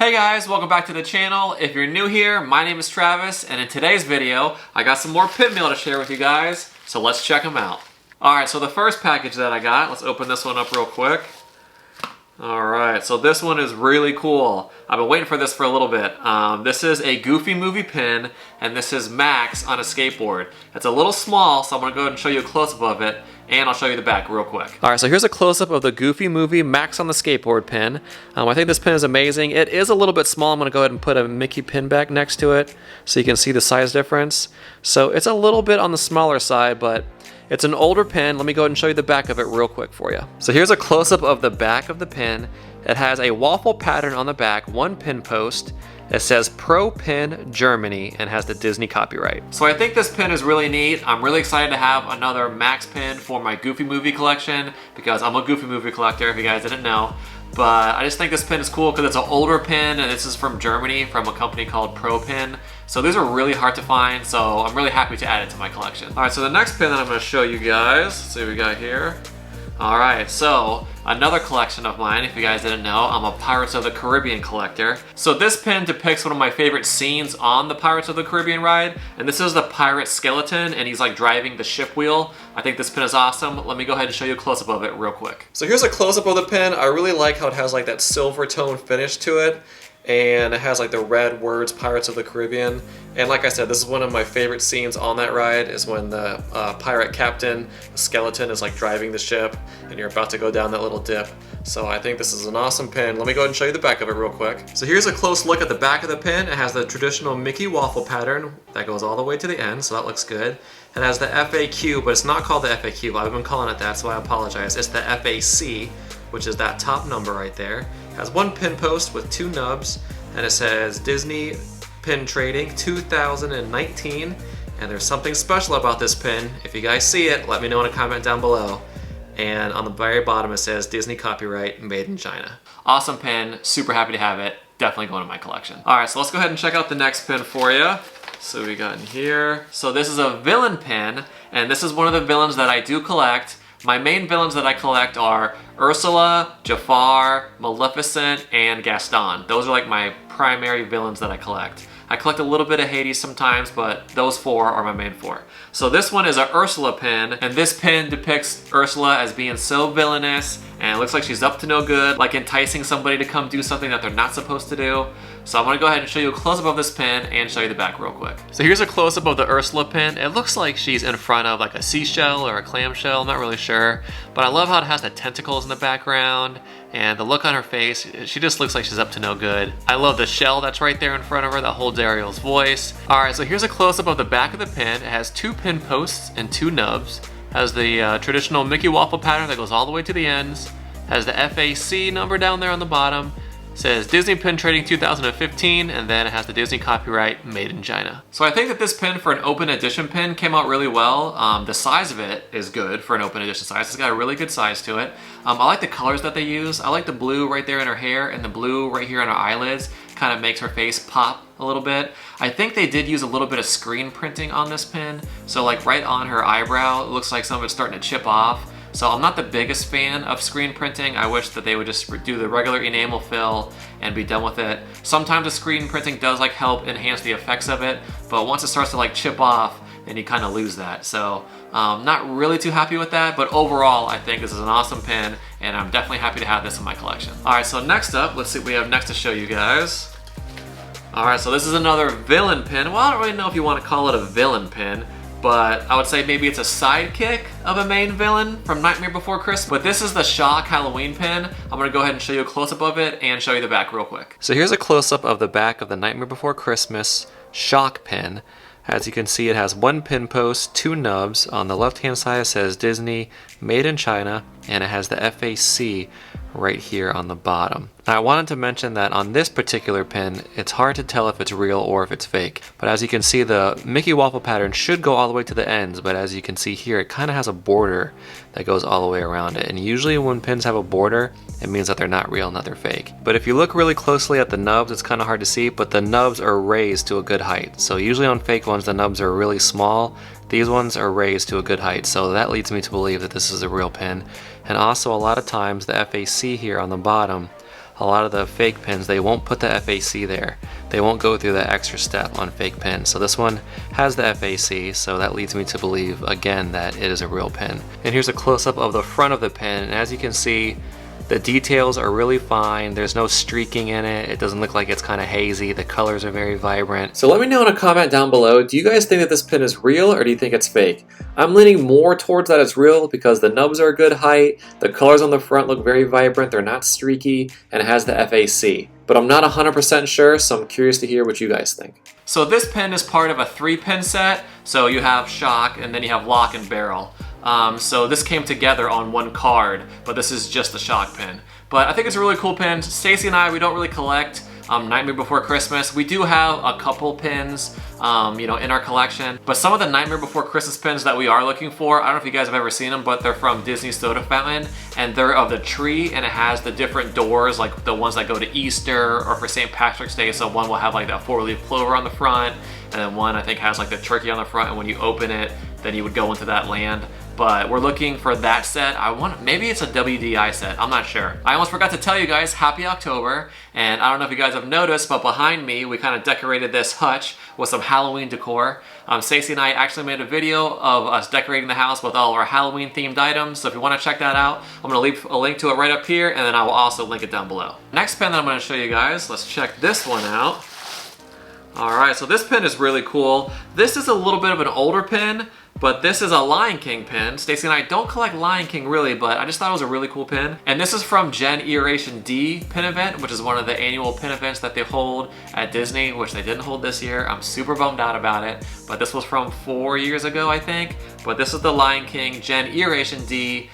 Hey guys, welcome back to the channel. If you're new here, my name is Travis, and in today's video, I got some more pin mail to share with you guys, so let's check them out. Alright, so the first package that I got, let's open this one up real quick. Alright, so this one is really cool. I've been waiting for this for a little bit. This is a Goofy Movie pin, and this is Max on a skateboard. It's a little small, so I'm going to go ahead and show you a close-up of it, and I'll show you the back real quick. Alright, so here's a close-up of the Goofy Movie Max on the skateboard pin. I think this pin is amazing. It is a little bit small. I'm going to go ahead and put a Mickey pin back next to it so you can see the size difference. So it's a little bit on the smaller side, but it's an older pin. Let me go ahead and show you the back of it real quick for you. So here's a close-up of the back of the pin. It has a waffle pattern on the back, one pin post. It says Pro Pin Germany and has the Disney copyright. So I think this pin is really neat. I'm really excited to have another Max pin for my Goofy Movie collection because I'm a Goofy Movie collector, if you guys didn't know. But I just think this pin is cool because it's an older pin, and this is from Germany from a company called Pro Pin. So these are really hard to find, so I'm really happy to add it to my collection. All right, so the next pin that I'm going to show you guys, let's see what we got here. All right, so another collection of mine, if you guys didn't know, I'm a Pirates of the Caribbean collector. So this pin depicts one of my favorite scenes on the Pirates of the Caribbean ride, and this is the pirate skeleton, and he's like driving the ship wheel. I think this pin is awesome. Let me go ahead and show you a close-up of it real quick. So here's a close-up of the pin. I really like how it has like that silver tone finish to it, and it has like the red words Pirates of the Caribbean. And like I said, this is one of my favorite scenes on that ride, is when the pirate captain, the skeleton, is like driving the ship and you're about to go down that little dip. So I think this is an awesome pin. Let me go ahead and show you the back of it real quick. So here's a close look at the back of the pin. It has the traditional Mickey waffle pattern that goes all the way to the end, so that looks good. It has the FAQ, but it's not called the FAQ. I've been calling it that, so I apologize. It's the FAC, which is that top number right there. It has one pin post with two nubs, and it says Disney Pin Trading 2019. And there's something special about this pin. If you guys see it, let me know in a comment down below. And on the very bottom it says Disney copyright made in China. Awesome pin, super happy to have it. Definitely going to my collection. All right, so let's go ahead and check out the next pin for you. So we got in here. So this is a villain pin, and this is one of the villains that I do collect. My main villains that I collect are Ursula, Jafar, Maleficent, and Gaston. Those are like my primary villains that I collect. I collect a little bit of Hades sometimes, but those four are my main four. So this one is a Ursula pin, and this pin depicts Ursula as being so villainous, and it looks like she's up to no good, like enticing somebody to come do something that they're not supposed to do. So I'm gonna go ahead and show you a close-up of this pin and show you the back real quick. So here's a close-up of the Ursula pin. It looks like she's in front of like a seashell or a clamshell, I'm not really sure. But I love how it has the tentacles in the background and the look on her face. She just looks like she's up to no good. I love the shell that's right there in front of her that holds Ariel's voice. All right, so here's a close-up of the back of the pin. It has two pin posts and two nubs. Has the traditional Mickey waffle pattern that goes all the way to the ends. Has the FAC number down there on the bottom. Says Disney Pin Trading 2015, and then it has the Disney copyright made in China. So I think that this pin for an open edition pin came out really well. The size of it is good for an open edition size. It's got a really good size to it. I like the colors that they use. I like the blue right there in her hair and the blue right here on her eyelids. Kind of makes her face pop a little bit. I think they did use a little bit of screen printing on this pin. So like right on her eyebrow, it looks like some of it's starting to chip off. So I'm not the biggest fan of screen printing. I wish that they would just do the regular enamel fill and be done with it. Sometimes the screen printing does like help enhance the effects of it, but once it starts to like chip off, then you kind of lose that. So not really too happy with that, but overall I think this is an awesome pin, and I'm definitely happy to have this in my collection. All right, so next up, let's see what we have next to show you guys. All right, so this is another villain pin. Well, I don't really know if you want to call it a villain pin, but I would say maybe it's a sidekick of a main villain from Nightmare Before Christmas. But this is the Shock Halloween pin. I'm gonna go ahead and show you a close-up of it and show you the back real quick. So here's a close-up of the back of the Nightmare Before Christmas Shock pin. As you can see, it has one pin post, two nubs. On the left-hand side it says Disney Made in China, and it has the FAC right here on the bottom. Now I wanted to mention that on this particular pin, it's hard to tell if it's real or if it's fake. But as you can see, the Mickey waffle pattern should go all the way to the ends, but as you can see here, it kind of has a border that goes all the way around it. And usually when pins have a border, it means that they're not real, not they're fake. But if you look really closely at the nubs, it's kind of hard to see, but the nubs are raised to a good height. So usually on fake ones, the nubs are really small. These ones are raised to a good height, so that leads me to believe that this is a real pin. And also a lot of times the FAC here on the bottom a lot of the fake pins, they won't put the FAC there. They won't go through that extra step on fake pins. So this one has the FAC, so that leads me to believe, again, that it is a real pin. And here's a close-up of the front of the pin, and as you can see, the details are really fine. There's no streaking in it. It doesn't look like it's kind of hazy. The colors are very vibrant. So let me know in a comment down below, do you guys think that this pin is real or do you think it's fake? I'm leaning more towards that it's real because the nubs are a good height, the colors on the front look very vibrant, they're not streaky, and it has the FAC. But I'm not 100% sure, so I'm curious to hear what you guys think. So this pin is part of a 3-pin set. So you have shock and then you have lock and barrel. So this came together on one card, but this is just the shock pin. But I think it's a really cool pin. Stacy and I, we don't really collect Nightmare Before Christmas. We do have a couple pins, you know, in our collection. But some of the Nightmare Before Christmas pins that we are looking for, I don't know if you guys have ever seen them, but they're from Disney Soda Fountain, and they're of the tree, and it has the different doors, like the ones that go to Easter or for St. Patrick's Day. So one will have like that 4-leaf clover on the front, and then one I think has like the turkey on the front, and when you open it, then you would go into that land. But we're looking for that set. Maybe it's a WDI set, I'm not sure. I almost forgot to tell you guys, happy October. And I don't know if you guys have noticed, but behind me, we kind of decorated this hutch with some Halloween decor. Stacey and I actually made a video of us decorating the house with all of our Halloween themed items. So if you want to check that out, I'm gonna leave a link to it right up here, and then I will also link it down below. Next pin that I'm gonna show you guys, let's check this one out. All right, so this pin is really cool. This is a little bit of an older pin, but this is a Lion King pin. Stacy and I don't collect Lion King really, but I just thought it was a really cool pin. And this is from Gen Iteration D pin event, which is one of the annual pin events that they hold at Disney, which they didn't hold this year. I'm super bummed out about it, but this was from 4 years ago, I think. But this is the Lion King Gen Iteration D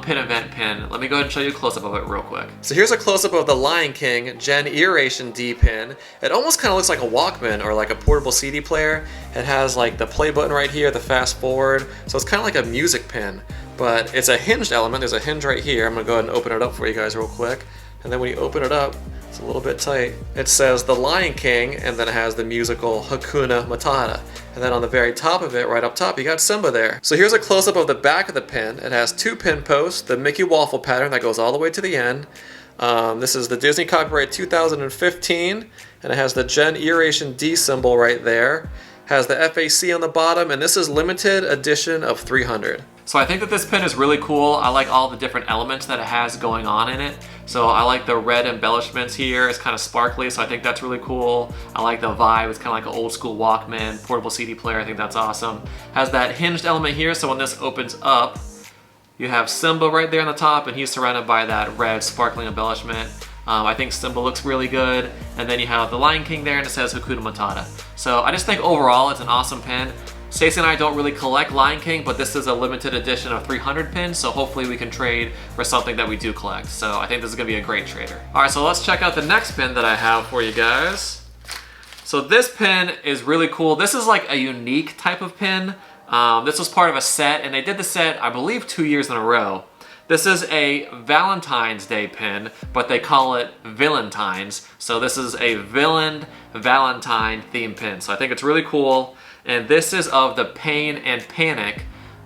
pin event pin. Let me go ahead and show you a close-up of it real quick. So here's a close-up of the Lion King Gen Iteration D pin. It almost kind of looks like a Walkman or like a portable CD player. It has like the play button right here, the fast forward. So it's kind of like a music pin, but it's a hinged element. There's a hinge right here. I'm gonna go ahead and open it up for you guys real quick. And then when you open it up, it's a little bit tight. It says The Lion King, and then it has the musical Hakuna Matata. And then on the very top of it, right up top, you got Simba there. So here's a close-up of the back of the pin. It has 2 pin posts, the Mickey waffle pattern that goes all the way to the end. This is the Disney copyright 2015, and it has the Gen Iteration D symbol right there. Has the FAC on the bottom, and this is limited edition of 300. So I think that this pin is really cool. I like all the different elements that it has going on in it. So I like the red embellishments here. It's kind of sparkly, so I think that's really cool. I like the vibe. It's kind of like an old school Walkman, portable CD player. I think that's awesome. Has that hinged element here, so when this opens up, you have Simba right there on the top, and he's surrounded by that red sparkling embellishment. I think Simba looks really good. And then you have the Lion King there, and it says Hakuna Matata. So I just think overall it's an awesome pin. Stacey and I don't really collect Lion King, but this is a limited edition of 300 pins, so hopefully we can trade for something that we do collect. So I think this is gonna be a great trader. All right, so let's check out the next pin that I have for you guys. So this pin is really cool. This is like a unique type of pin. This was part of a set, and they did the set, I believe, 2 years in a row. This is a Valentine's Day pin, but they call it Villaintine's. So this is a villain Valentine theme pin. So I think it's really cool. And this is of the Pain and Panic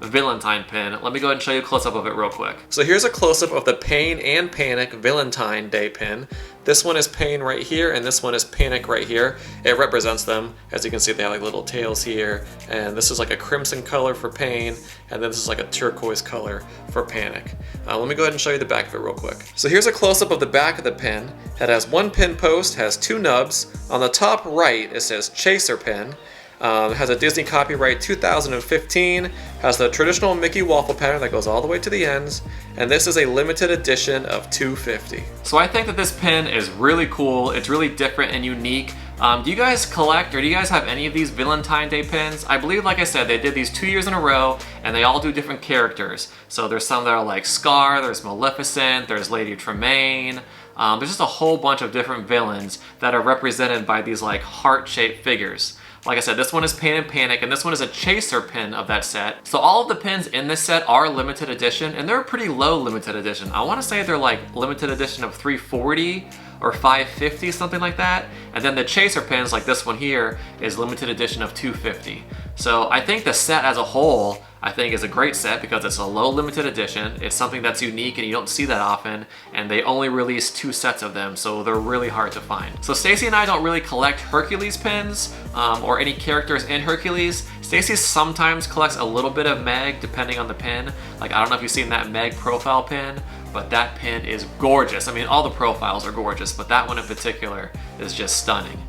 Valentine pin. Let me go ahead and show you a close-up of it real quick. So here's a close-up of the Pain and Panic Valentine Day pin. This one is Pain right here, and this one is Panic right here. It represents them. As you can see, they have like little tails here, and this is like a crimson color for Pain, and then this is like a turquoise color for Panic. Let me go ahead and show you the back of it real quick. So here's a close-up of the back of the pin. It has 1 pin post, has 2 nubs. On the top right, it says Chaser pin. It has a Disney copyright 2015, has the traditional Mickey waffle pattern that goes all the way to the ends, and this is a limited edition of 250. So I think that this pin is really cool. It's really different and unique. Do you guys collect, or do you guys have any of these Valentine Day pins? I believe, like I said, they did these 2 years in a row, and they all do different characters. So there's some that are like Scar, there's Maleficent, there's Lady Tremaine. There's just a whole bunch of different villains that are represented by these like heart-shaped figures. Like I said, this one is Pain and Panic, and this one is a chaser pin of that set. So all of the pins in this set are limited edition, and they're a pretty low limited edition. I want to say they're like limited edition of 340 or 550, something like that. And then the chaser pins, like this one here, is limited edition of 250. So I think the set as a whole, I think is a great set because it's a low limited edition. It's something that's unique and you don't see that often, and they only release 2 sets of them, so they're really hard to find. So Stacy and I don't really collect Hercules pins or any characters in Hercules. Stacy sometimes collects a little bit of Meg depending on the pin. Like, I don't know if you've seen that Meg profile pin, but that pin is gorgeous. I mean, all the profiles are gorgeous, but that one in particular is just stunning.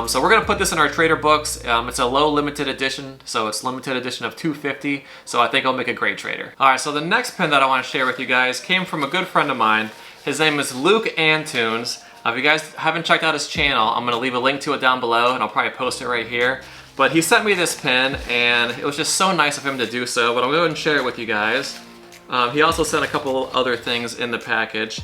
So we're gonna put this in our trader books. It's a low limited edition, so it's limited edition of 250, so I think it'll make a great trader. All right, so the next pin that I wanna share with you guys came from a good friend of mine. His name is Luke Antunes. If you guys haven't checked out his channel, I'm gonna leave a link to it down below, and I'll probably post it right here. But he sent me this pin, and it was just so nice of him to do so, but I'll go ahead and share it with you guys. He also sent a couple other things in the package.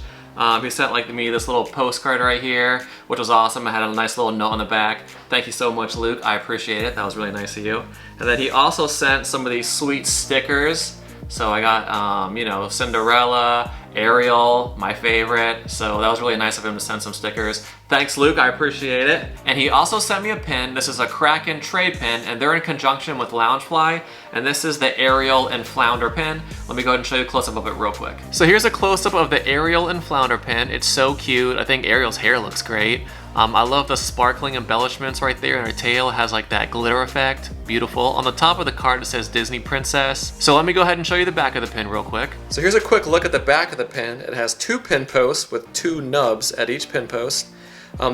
He sent me this little postcard right here, which was awesome. I had a nice little note on the back. Thank you so much, Luke. I appreciate it. That was really nice of you. And then he also sent some of these sweet stickers. So I got, you know, Cinderella, Ariel, my favorite. So that was really nice of him to send some stickers. Thanks, Luke, I appreciate it. And he also sent me a pin. This is a Kraken trade pin, and they're in conjunction with Loungefly. And this is the Ariel and Flounder pin. Let me go ahead and show you a close-up of it real quick. So here's a close-up of the Ariel and Flounder pin. It's so cute. I think Ariel's hair looks great. I love the sparkling embellishments right there, and her tail has like that glitter effect. Beautiful. On the top of the card it says Disney Princess. So let me go ahead and show you the back of the pin real quick. So here's a quick look at the back of the pin. It has 2 pin posts with 2 nubs at each pin post.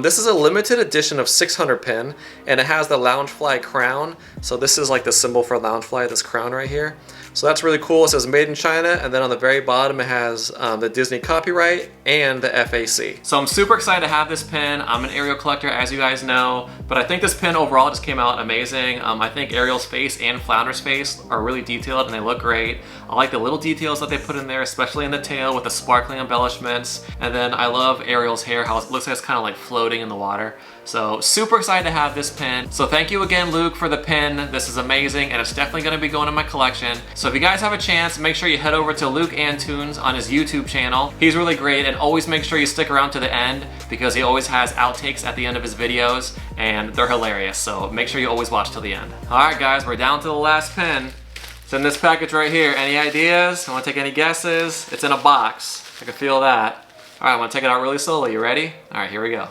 This is a limited edition of 600 pin, and it has the Loungefly crown. So this is like the symbol for Loungefly, this crown right here. So that's really cool. It says made in China, and then on the very bottom it has the Disney copyright and the FAC. So I'm super excited to have this pin. I'm an Ariel collector, as you guys know, but I think this pin overall just came out amazing. I think Ariel's face and Flounder's face are really detailed and they look great. I like the little details that they put in there, especially in the tail with the sparkling embellishments. And then I love Ariel's hair, how it looks like it's kind of like floating in the water. So super excited to have this pin. So thank you again, Luke, for the pin. This is amazing, and it's definitely gonna be going in my collection. So if you guys have a chance, make sure you head over to Luke Antunes on his YouTube channel. He's really great, and always make sure you stick around to the end because he always has outtakes at the end of his videos, and they're hilarious. So make sure you always watch till the end. All right, guys, we're down to the last pin. It's in this package right here. Any ideas? Want to take any guesses? It's in a box. I can feel that. All right, I'm gonna take it out really slowly. You ready? All right, here we go.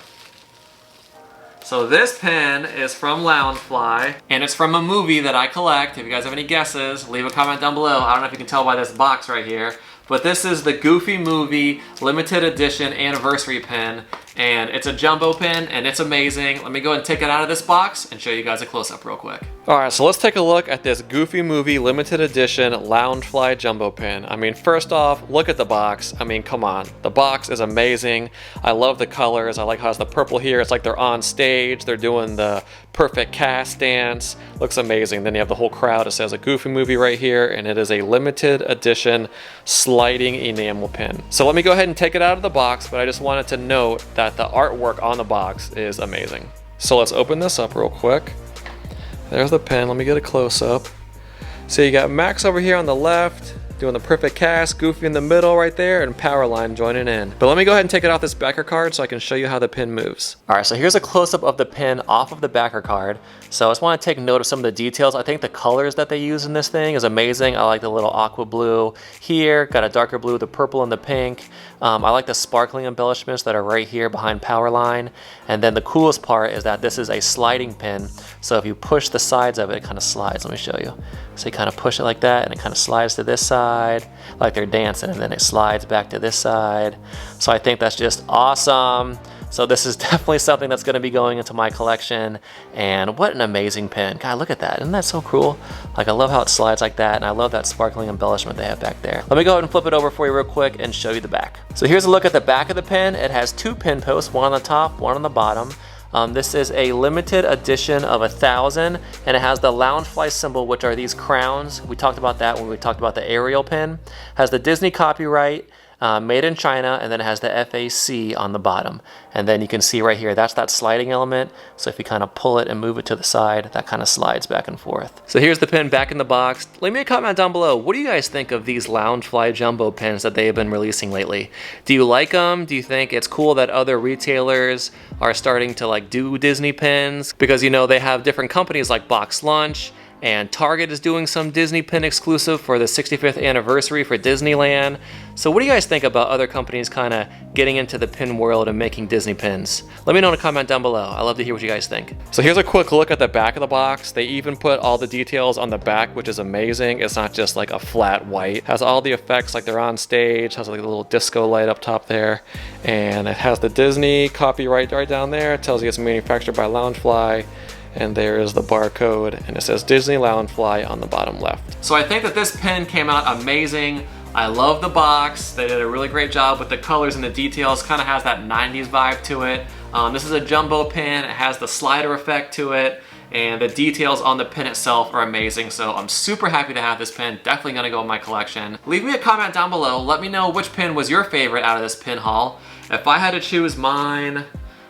So this pen is from Loungefly, and it's from a movie that I collect. If you guys have any guesses, leave a comment down below. I don't know if you can tell by this box right here, but this is the Goofy Movie limited edition anniversary pen, and it's a jumbo pen, and it's amazing. Let me go and take it out of this box and show you guys a close-up real quick. All right, so let's take a look at this Goofy Movie limited edition Loungefly jumbo pen. I mean, first off, look at the box. I mean, come on. The box is amazing. I love the colors. I like how it's the purple here. It's like they're on stage. They're doing the perfect cast dance. Looks amazing. Then you have the whole crowd. It says a Goofy Movie right here, and it is a limited edition sliding enamel pen. So let me go ahead and take it out of the box, but I just wanted to note that the artwork on the box is amazing. So let's open this up real quick. There's the pen. Let me get a close-up. So you got Max over here on the left, doing the perfect cast, Goofy in the middle right there, and Powerline joining in. But let me go ahead and take it off this backer card so I can show you how the pin moves. All right, so here's a close-up of the pin off of the backer card. So I just want to take note of some of the details. I think the colors that they use in this thing is amazing. I like the little aqua blue here, got a darker blue, the purple and the pink. I like the sparkling embellishments that are right here behind Powerline. And then the coolest part is that this is a sliding pin. So if you push the sides of it, it kind of slides. Let me show you. So you kind of push it like that, and it kind of slides to this side, like they're dancing, and then it slides back to this side. So I think that's just awesome. So this is definitely something that's going to be going into my collection, and what an amazing pen. God, look at that. Isn't that so cool? Like, I love how it slides like that, and I love that sparkling embellishment they have back there. Let me go ahead and flip it over for you real quick and show you the back. So here's a look at the back of the pen. It has 2 pin posts, one on the top, one on the bottom. This is a limited edition of 1,000, and it has the Loungefly symbol, which are these crowns. We talked about that when we talked about the Ariel pen. Has the Disney copyright, made in China, and then it has the FAC on the bottom. And then you can see right here, that's that sliding element. So if you kind of pull it and move it to the side, that kind of slides back and forth. So here's the pen back in the box. Leave me a comment down below. What do you guys think of these Loungefly jumbo pens that they have been releasing lately? Do you like them? Do you think it's cool that other retailers are starting to like do Disney pens? Because, you know, they have different companies like Box Lunch And Target is doing some Disney pin exclusive for the 65th anniversary for Disneyland. So what do you guys think about other companies kind of getting into the pin world and making Disney pins? Let me know in a comment down below. I love to hear what you guys think. So here's a quick look at the back of the box. They even put all the details on the back, which is amazing. It's not just like a flat white. It has all the effects like they're on stage. It has like a little disco light up top there. And it has the Disney copyright right down there. It tells you it's manufactured by Loungefly. And there is the barcode, and it says Disney Loungefly on the bottom left. So I think that this pin came out amazing. I love the box. They did a really great job with the colors and the details. Kind of has that 90s vibe to it. This is a jumbo pin. It has the slider effect to it, and the details on the pin itself are amazing. So I'm super happy to have this pin. Definitely gonna go in my collection. Leave me a comment down below. Let me know which pin was your favorite out of this pin haul. If I had to choose mine,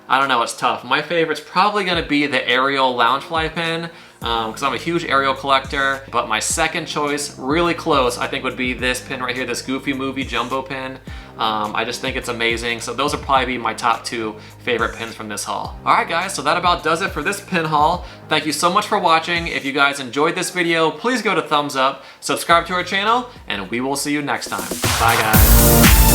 I don't know, it's tough. My favorite's probably gonna be the Ariel Loungefly pin, because I'm a huge Ariel collector, but my second choice, really close, I think would be this pin right here, this Goofy Movie Jumbo pin. I just think it's amazing, so those would probably be my top 2 favorite pins from this haul. Alright guys, so that about does it for this pin haul. Thank you so much for watching. If you guys enjoyed this video, please go to thumbs up, subscribe to our channel, and we will see you next time. Bye guys.